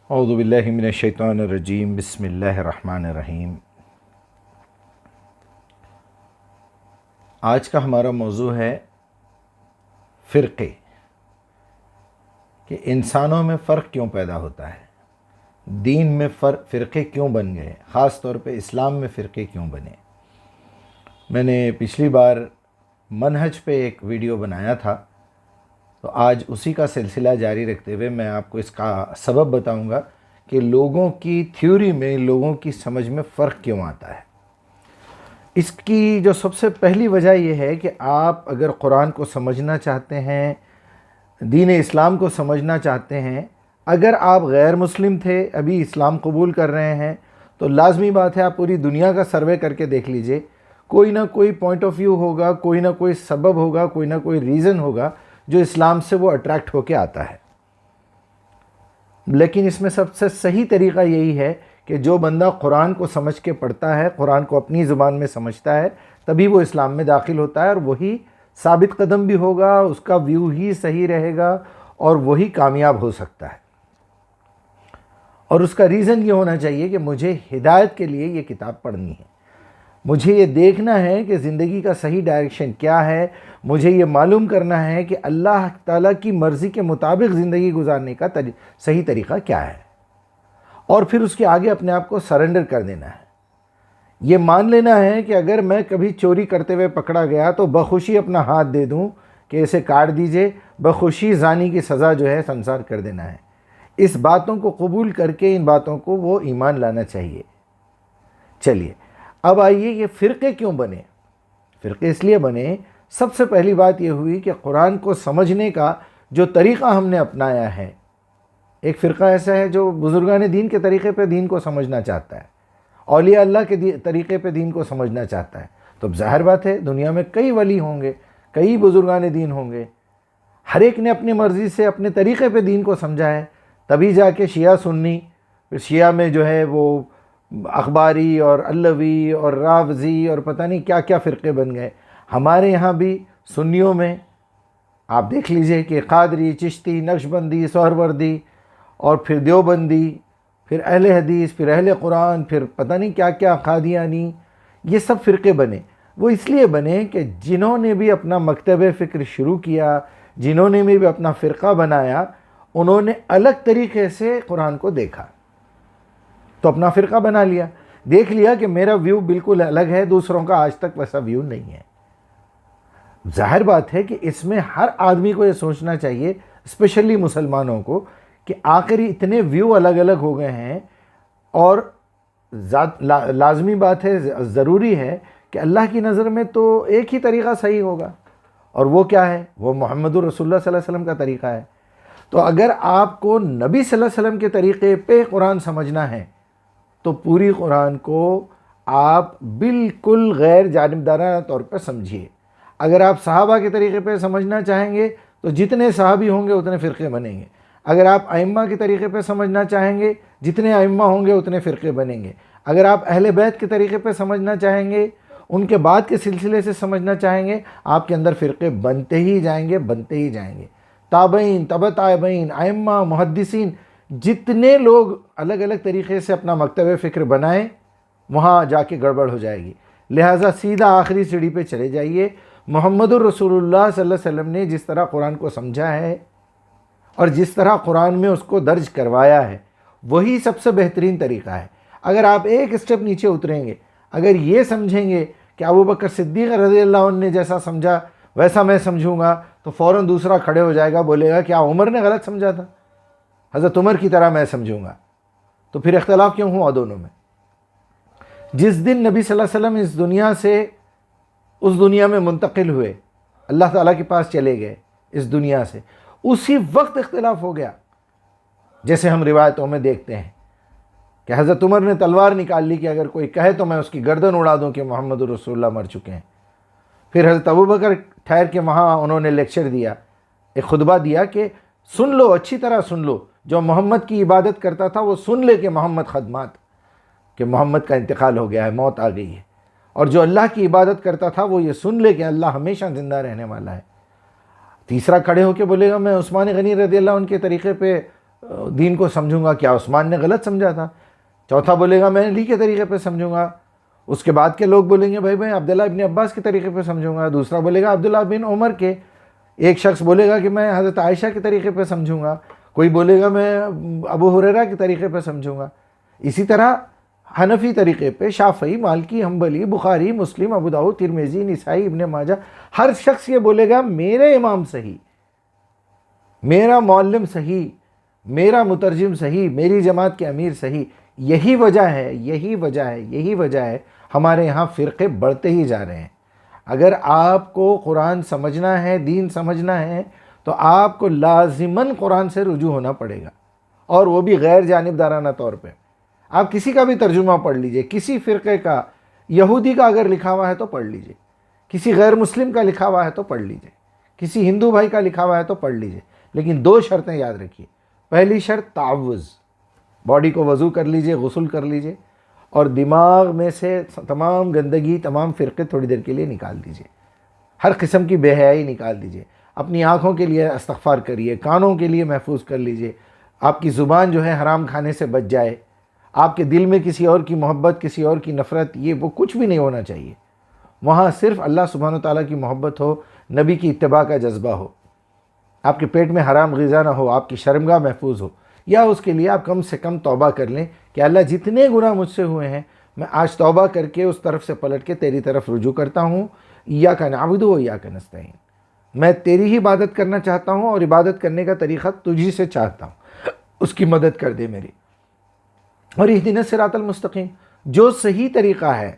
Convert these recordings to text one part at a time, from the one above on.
اعوذ باللہ من الشیطان الرجیم، بسم اللہ الرحمن الرحیم۔ آج کا ہمارا موضوع ہے فرقے، کہ انسانوں میں فرق کیوں پیدا ہوتا ہے، دین میں فرقے کیوں بن گئے، خاص طور پہ اسلام میں فرقے کیوں بنے۔ میں نے پچھلی بار منہج پہ ایک ویڈیو بنایا تھا، تو آج اسی کا سلسلہ جاری رکھتے ہوئے میں آپ کو اس کا سبب بتاؤں گا کہ لوگوں کی تھیوری میں، لوگوں کی سمجھ میں فرق کیوں آتا ہے۔ اس کی جو سب سے پہلی وجہ یہ ہے کہ آپ اگر قرآن کو سمجھنا چاہتے ہیں، دین اسلام کو سمجھنا چاہتے ہیں، اگر آپ غیر مسلم تھے ابھی اسلام قبول کر رہے ہیں، تو لازمی بات ہے آپ پوری دنیا کا سروے کر کے دیکھ لیجئے، کوئی نہ کوئی پوائنٹ آف ویو ہوگا، کوئی نہ کوئی سبب ہوگا، کوئی نہ کوئی ریزن ہوگا جو اسلام سے وہ اٹریکٹ ہو کے آتا ہے۔ لیکن اس میں سب سے صحیح طریقہ یہی ہے کہ جو بندہ قرآن کو سمجھ کے پڑھتا ہے، قرآن کو اپنی زبان میں سمجھتا ہے، تبھی وہ اسلام میں داخل ہوتا ہے، اور وہی ثابت قدم بھی ہوگا، اس کا ویو ہی صحیح رہے گا، اور وہی کامیاب ہو سکتا ہے۔ اور اس کا ریزن یہ ہونا چاہیے کہ مجھے ہدایت کے لیے یہ کتاب پڑھنی ہے، مجھے یہ دیکھنا ہے کہ زندگی کا صحیح ڈائریکشن کیا ہے، مجھے یہ معلوم کرنا ہے کہ اللہ تعالیٰ کی مرضی کے مطابق زندگی گزارنے کا صحیح طریقہ کیا ہے، اور پھر اس کے آگے اپنے آپ کو سرنڈر کر دینا ہے۔ یہ مان لینا ہے کہ اگر میں کبھی چوری کرتے ہوئے پکڑا گیا تو بخوشی اپنا ہاتھ دے دوں کہ اسے کاٹ دیجئے، بخوشی زانی کی سزا جو ہے سنسار کر دینا ہے۔ اس باتوں کو قبول کر کے ان باتوں کو وہ ایمان لانا چاہیے۔ چلیے اب آئیے، یہ فرقے کیوں بنے؟ فرقے اس لیے بنے، سب سے پہلی بات یہ ہوئی کہ قرآن کو سمجھنے کا جو طریقہ ہم نے اپنایا ہے، ایک فرقہ ایسا ہے جو بزرگان دین کے طریقے پہ دین کو سمجھنا چاہتا ہے، اولیاء اللہ کے طریقے پہ دین کو سمجھنا چاہتا ہے۔ تو اب ظاہر بات ہے دنیا میں کئی ولی ہوں گے، کئی بزرگان دین ہوں گے، ہر ایک نے اپنی مرضی سے اپنے طریقے پہ دین کو سمجھا ہے، تبھی جا کے شیعہ سنی، پھر شیعہ میں جو ہے وہ اخباری اور علوی اور رافضی اور پتہ نہیں کیا کیا فرقے بن گئے۔ ہمارے یہاں بھی سنیوں میں آپ دیکھ لیجئے کہ قادری، چشتی، نقشبندی، سہروردی، اور پھر دیوبندی، پھر اہل حدیث، پھر اہل قرآن، پھر پتہ نہیں کیا کیا قادیانی، یہ سب فرقے بنے۔ وہ اس لیے بنے کہ جنہوں نے بھی اپنا مکتب فکر شروع کیا، جنہوں نے بھی اپنا فرقہ بنایا، انہوں نے الگ طریقے سے قرآن کو دیکھا، تو اپنا فرقہ بنا لیا، دیکھ لیا کہ میرا ویو بالکل الگ ہے، دوسروں کا آج تک ویسا ویو نہیں ہے۔ ظاہر بات ہے کہ اس میں ہر آدمی کو یہ سوچنا چاہیے، اسپیشلی مسلمانوں کو، کہ آخر اتنے ویو الگ الگ ہو گئے ہیں، اور لازمی بات ہے، ضروری ہے کہ اللہ کی نظر میں تو ایک ہی طریقہ صحیح ہوگا، اور وہ کیا ہے؟ وہ محمد رسول اللہ صلی اللہ علیہ وسلم کا طریقہ ہے۔ تو اگر آپ کو نبی صلی اللہ علیہ وسلم کے طریقے پہ قرآن سمجھنا ہے تو پوری قرآن کو آپ بالکل غیر جانبدارانہ طور پر سمجھیے۔ اگر آپ صحابہ کے طریقے پہ سمجھنا چاہیں گے تو جتنے صحابی ہوں گے اتنے فرقے بنیں گے۔ اگر آپ ائمہ کے طریقے پہ سمجھنا چاہیں گے، جتنے ائمہ ہوں گے اتنے فرقے بنیں گے۔ اگر آپ اہل بیت کے طریقے پہ سمجھنا چاہیں گے، ان کے بعد کے سلسلے سے سمجھنا چاہیں گے، آپ کے اندر فرقے بنتے ہی جائیں گے، بنتے ہی جائیں گے۔ تابعین، تبع تابعین، ائمہ، محدثین، جتنے لوگ الگ الگ طریقے سے اپنا مکتب فکر بنائیں، وہاں جا کے گڑبڑ ہو جائے گی۔ لہٰذا سیدھا آخری سیڑھی پہ چلے جائیے۔ محمد الرسول اللہ صلی اللہ علیہ وسلم نے جس طرح قرآن کو سمجھا ہے اور جس طرح قرآن میں اس کو درج کروایا ہے، وہی سب سے بہترین طریقہ ہے۔ اگر آپ ایک اسٹیپ نیچے اتریں گے، اگر یہ سمجھیں گے کہ ابوبکر صدیق رضی اللہ عنہ نے جیسا سمجھا ویسا میں سمجھوں گا، تو فوراً دوسرا کھڑے ہو جائے گا، بولے گا کیا عمر نے غلط سمجھا تھا؟ حضرت عمر کی طرح میں سمجھوں گا۔ تو پھر اختلاف کیوں ہوا دونوں میں؟ جس دن نبی صلی اللہ علیہ وسلم اس دنیا سے اس دنیا میں منتقل ہوئے، اللہ تعالیٰ کے پاس چلے گئے اس دنیا سے، اسی وقت اختلاف ہو گیا۔ جیسے ہم روایتوں میں دیکھتے ہیں کہ حضرت عمر نے تلوار نکال لی کہ اگر کوئی کہے تو میں اس کی گردن اڑا دوں کہ محمد رسول اللہ مر چکے ہیں۔ پھر حضرت ابوبکر ٹھہر کے وہاں انہوں نے لیکچر دیا، ایک خطبہ دیا کہ سن لو، اچھی طرح سن لو، جو محمد کی عبادت کرتا تھا وہ سن لے کہ محمد خدمات، کہ محمد کا انتقال ہو گیا ہے، موت آ گئی ہے، اور جو اللہ کی عبادت کرتا تھا وہ یہ سن لے کہ اللہ ہمیشہ زندہ رہنے والا ہے۔ تیسرا کھڑے ہو کے بولے گا میں عثمان غنی رضی اللہ عنہ کے طریقے پہ دین کو سمجھوں گا، کیا عثمان نے غلط سمجھا تھا؟ چوتھا بولے گا میں علی کے طریقے پہ سمجھوں گا۔ اس کے بعد کے لوگ بولیں گے بھائی میں عبداللہ ابن عباس کے طریقے پہ سمجھوں گا۔ دوسرا بولے گا عبداللہ بن عمر کے۔ ایک شخص بولے گا کہ میں حضرت عائشہ کے طریقے پہ سمجھوں گا، کوئی بولے گا میں ابو ہریرہ کے طریقے پہ سمجھوں گا۔ اسی طرح حنفی طریقے پہ شافعی، مالکی، حنبلی، بخاری، مسلم، ابو داؤد، ترمذی، نسائی، ابن ماجہ، ہر شخص یہ بولے گا میرے امام صحیح، میرا معلم صحیح، میرا مترجم صحیح، میری جماعت کے امیر صحیح۔ یہی وجہ ہے ہمارے یہاں فرقے بڑھتے ہی جا رہے ہیں۔ اگر آپ کو قرآن سمجھنا ہے، دین سمجھنا ہے، تو آپ کو لازماً قرآن سے رجوع ہونا پڑے گا، اور وہ بھی غیر جانبدارانہ طور پہ۔ آپ کسی کا بھی ترجمہ پڑھ لیجئے، کسی فرقے کا، یہودی کا اگر لکھا ہوا ہے تو پڑھ لیجئے، کسی غیر مسلم کا لکھا ہوا ہے تو پڑھ لیجئے، کسی ہندو بھائی کا لکھا ہوا ہے تو پڑھ لیجئے، لیکن 2 شرطیں یاد رکھیے۔ پہلی شرط تعوذ، باڈی کو وضو کر لیجئے، غسل کر لیجئے، اور دماغ میں سے تمام گندگی، تمام فرقے تھوڑی دیر کے لیے نکال دیجئے، ہر قسم کی بے حیائی نکال دیجئے۔ اپنی آنکھوں کے لیے استغفار کریے، کانوں کے لیے محفوظ کر لیجئے، آپ کی زبان جو ہے حرام کھانے سے بچ جائے، آپ کے دل میں کسی اور کی محبت، کسی اور کی نفرت، یہ وہ کچھ بھی نہیں ہونا چاہیے۔ وہاں صرف اللہ سبحانہ وتعالیٰ کی محبت ہو، نبی کی اتباع کا جذبہ ہو، آپ کے پیٹ میں حرام غذا نہ ہو، آپ کی شرمگاہ محفوظ ہو۔ یا اس کے لیے آپ کم سے کم توبہ کر لیں کہ اللہ جتنے گناہ مجھ سے ہوئے ہیں، میں آج توبہ کر کے اس طرف سے پلٹ کے تیری طرف رجوع کرتا ہوں۔ ایاک نعبد و ایاک نستعین، میں تیری ہی عبادت کرنا چاہتا ہوں، اور عبادت کرنے کا طریقہ تجھی سے چاہتا ہوں، اس کی مدد کر دے میری۔ اور اہدنا الصراط المستقیم، جو صحیح طریقہ ہے۔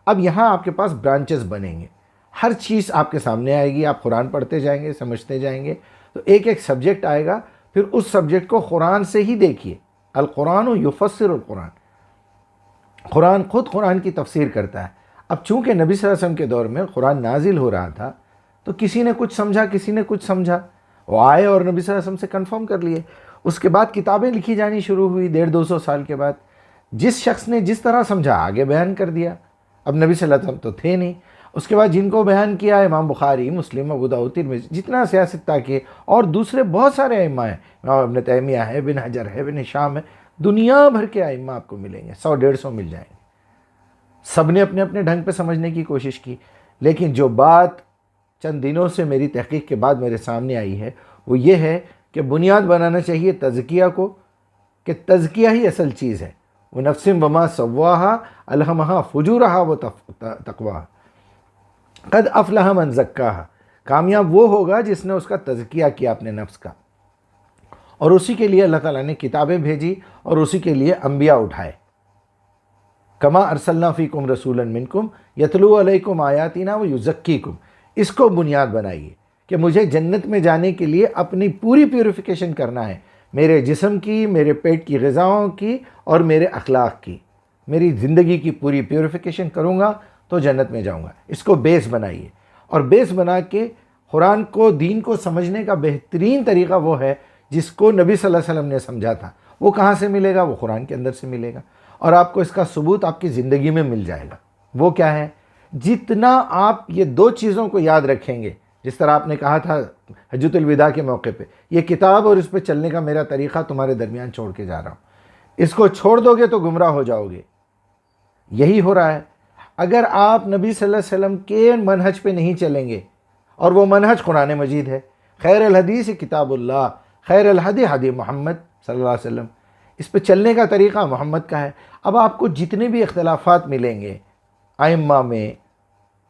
اب یہاں آپ کے پاس برانچز بنیں گے، ہر چیز آپ کے سامنے آئے گی، آپ قرآن پڑھتے جائیں گے، سمجھتے جائیں گے، تو ایک ایک سبجیکٹ آئے گا، پھر اس سبجیکٹ کو قرآن سے ہی دیکھیے۔ القرآن یفسر القرآن، قرآن خود قرآن کی تفسیر کرتا ہے۔ اب چونکہ نبی صلی اللہ علیہ وسلم کے دور میں قرآن نازل ہو رہا تھا، تو کسی نے کچھ سمجھا، کسی نے کچھ سمجھا، وہ آئے اور نبی صلی اللہ علیہ وسلم سے کنفرم کر لیے۔ اس کے بعد کتابیں لکھی جانی شروع ہوئی 150-200 سال کے بعد، جس شخص نے جس طرح سمجھا آگے بیان کر دیا۔ اب نبی صلی اللہ علیہ وسلم تو تھے نہیں، اس کے بعد جن کو بیان کیا امام بخاری، مسلم، ابو داؤد، ترمذی، جتنا سیاستہ کے اور دوسرے بہت سارے ائمہ ہیں، امام ابن تیمیہ ہے، ابن حجر ہے، ابن ہشام ہے، دنیا بھر کے ائمہ آپ کو ملیں گے، 100-150 مل جائیں گے۔ سب نے اپنے اپنے ڈھنگ پہ سمجھنے کی کوشش کی، لیکن جو بات چند دنوں سے میری تحقیق کے بعد میرے سامنے آئی ہے، وہ یہ ہے کہ بنیاد بنانا چاہیے تزکیہ کو، کہ تزکیہ ہی اصل چیز ہے۔ وہ نفس وما سواہا الہمہا فجورہا و تقواہا، قد افلح من زکاہا، کامیاب وہ ہوگا جس نے اس کا تزکیہ کیا اپنے نفس کا، اور اسی کے لیے اللہ تعالیٰ نے کتابیں بھیجی، اور اسی کے لیے انبیاء اٹھائے۔ کما ارسلنا فیکم رسولا منکم یتلو علیکم آیاتنا و یزکیکم، اس کو بنیاد بنائیے کہ مجھے جنت میں جانے کے لیے اپنی پوری پیوریفیکیشن کرنا ہے، میرے جسم کی، میرے پیٹ کی غذاؤں کی، اور میرے اخلاق کی، میری زندگی کی پوری پیوریفیکیشن کروں گا تو جنت میں جاؤں گا۔ اس کو بیس بنائیے، اور بیس بنا کے قرآن کو، دین کو سمجھنے کا بہترین طریقہ وہ ہے جس کو نبی صلی اللہ علیہ وسلم نے سمجھا تھا۔ وہ کہاں سے ملے گا؟ وہ قرآن کے اندر سے ملے گا، اور آپ کو اس کا ثبوت آپ کی زندگی میں مل جائے گا۔ وہ کیا ہے؟ جتنا آپ یہ 2 چیزوں کو یاد رکھیں گے، جس طرح آپ نے کہا تھا حجۃ الوداع کے موقع پہ، یہ کتاب اور اس پہ چلنے کا میرا طریقہ تمہارے درمیان چھوڑ کے جا رہا ہوں، اس کو چھوڑ دو گے تو گمراہ ہو جاؤ گے۔ یہی ہو رہا ہے۔ اگر آپ نبی صلی اللہ علیہ وسلم کے منہج پہ نہیں چلیں گے، اور وہ منہج قرآن مجید ہے، خیر الحدیث کتاب اللہ، خیر الہدی ہدی محمد صلی اللہ علیہ وسلم، اس پہ چلنے کا طریقہ محمد کا ہے۔ اب آپ کو جتنے بھی اختلافات ملیں گے ائمہ میں،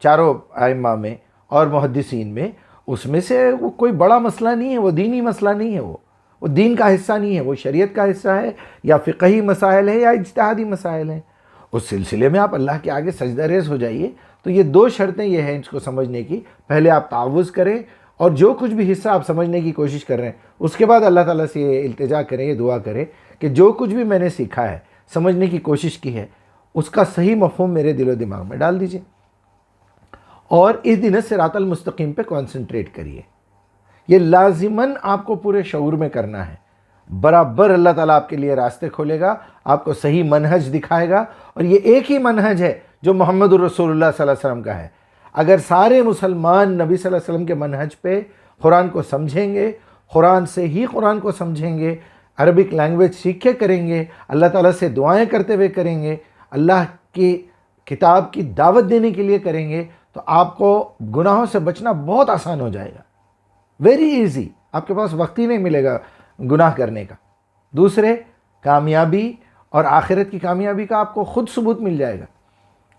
چاروں ائمہ میں اور محدثین میں، اس میں سے وہ کوئی بڑا مسئلہ نہیں ہے، وہ دینی مسئلہ نہیں ہے، وہ دین کا حصہ نہیں ہے، وہ شریعت کا حصہ ہے، یا فقہی مسائل ہے، یا اجتہادی مسائل ہیں۔ اس سلسلے میں آپ اللہ کے آگے سجدہ ریز ہو جائیے۔ تو یہ 2 شرطیں یہ ہیں اس کو سمجھنے کی، پہلے آپ تعوذ کریں، اور جو کچھ بھی حصہ آپ سمجھنے کی کوشش کر رہے ہیں، اس کے بعد اللہ تعالیٰ سے یہ التجا کریں، یہ دعا کریں کہ جو کچھ بھی میں نے سیکھا ہے، سمجھنے کی کوشش کی ہے، اس کا صحیح مفہوم میرے دل و دماغ میں ڈال دیجئے، اور اہدنا الصراط المستقیم پہ کانسنٹریٹ کریے۔ یہ لازماً آپ کو پورے شعور میں کرنا ہے۔ برابر اللہ تعالیٰ آپ کے لیے راستے کھولے گا، آپ کو صحیح منہج دکھائے گا، اور یہ ایک ہی منہج ہے جو محمد الرسول اللہ صلی اللہ علیہ وسلم کا ہے۔ اگر سارے مسلمان نبی صلی اللہ علیہ وسلم کے منہج پہ قرآن کو سمجھیں گے، قرآن سے ہی قرآن کو سمجھیں گے، عربک لینگویج سیکھ کے کریں گے، اللہ تعالیٰ سے دعائیں کرتے ہوئے کریں گے، اللہ کی کتاب کی دعوت دینے کے لیے کریں گے، تو آپ کو گناہوں سے بچنا بہت آسان ہو جائے گا، ویری ایزی. آپ کے پاس وقت ہی نہیں ملے گا گناہ کرنے کا. دوسرے، کامیابی اور آخرت کی کامیابی کا آپ کو خود ثبوت مل جائے گا.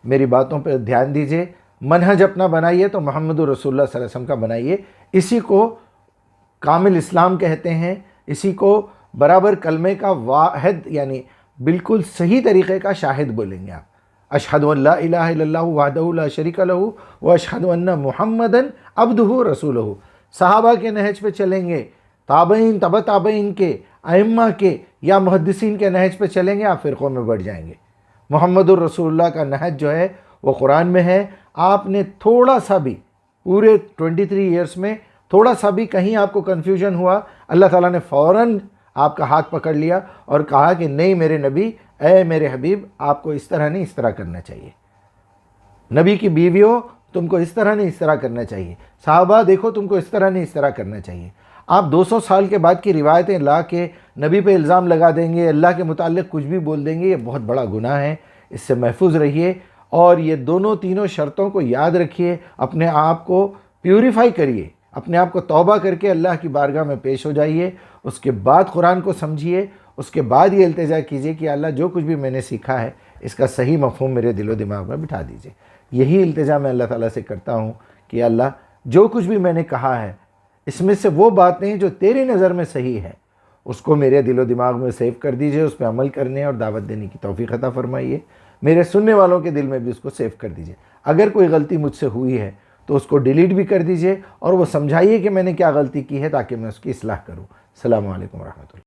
میری باتوں پہ دھیان دیجئے، منہج اپنا بنائیے تو محمد رسول اللہ صلی اللہ علیہ وسلم کا بنائیے. اسی کو کامل اسلام کہتے ہیں، اسی کو برابر کلمے کا واحد یعنی بالکل صحیح طریقے کا شاہد بولیں گے آپ. اشہد ان لا الہ الا اللہ وحدہ لا شریک لہ واشہد ان محمدًا عبدہ رسولہ. صحابہ کے نہج پہ چلیں گے، تابعین، تبع تابعین کے، ائمہ کے یا محدثین کے نہج پہ چلیں گے، آپ فرقوں میں بڑھ جائیں گے. محمد الرسول اللہ کا نہج جو ہے وہ قرآن میں ہے. آپ نے تھوڑا سا بھی پورے 23 ایئرس میں تھوڑا سا بھی کہیں آپ کو کنفیوژن ہوا، اللہ تعالیٰ نے فوراً آپ کا ہاتھ پکڑ لیا اور کہا کہ نہیں میرے نبی، اے میرے حبیب، آپ کو اس طرح نہیں اس طرح کرنا چاہیے. نبی کی بیویوں، تم کو اس طرح نہیں اس طرح کرنا چاہیے. صحابہ دیکھو، تم کو اس طرح نہیں اس طرح کرنا چاہیے. آپ 200 سال کے بعد کی روایتیں لا کے نبی پہ الزام لگا دیں گے، اللہ کے متعلق کچھ بھی بول دیں گے، یہ بہت بڑا گناہ ہے. اس سے محفوظ رہیے اور یہ دونوں تینوں شرطوں کو یاد رکھیے. اپنے آپ کو پیوریفائی کریے، اپنے آپ کو توبہ کر کے اللہ کی بارگاہ میں پیش ہو جائیے. اس کے بعد قرآن کو سمجھیے، اس کے بعد یہ التجا کیجیے کہ اللہ جو کچھ بھی میں نے سیکھا ہے اس کا صحیح مفہوم میرے دل و دماغ میں بٹھا دیجیے. یہی التجا میں اللہ تعالیٰ سے کرتا ہوں کہ اللہ جو کچھ بھی میں نے کہا ہے اس میں سے وہ باتیں جو تیری نظر میں صحیح ہے اس کو میرے دل و دماغ میں سیو کر دیجئے، اس پہ عمل کرنے اور دعوت دینے کی توفیق عطا فرمائیے. میرے سننے والوں کے دل میں بھی اس کو سیو کر دیجئے. اگر کوئی غلطی مجھ سے ہوئی ہے تو اس کو ڈیلیٹ بھی کر دیجئے اور وہ سمجھائیے کہ میں نے کیا غلطی کی ہے تاکہ میں اس کی اصلاح کروں. السلام علیکم ورحمۃ اللہ.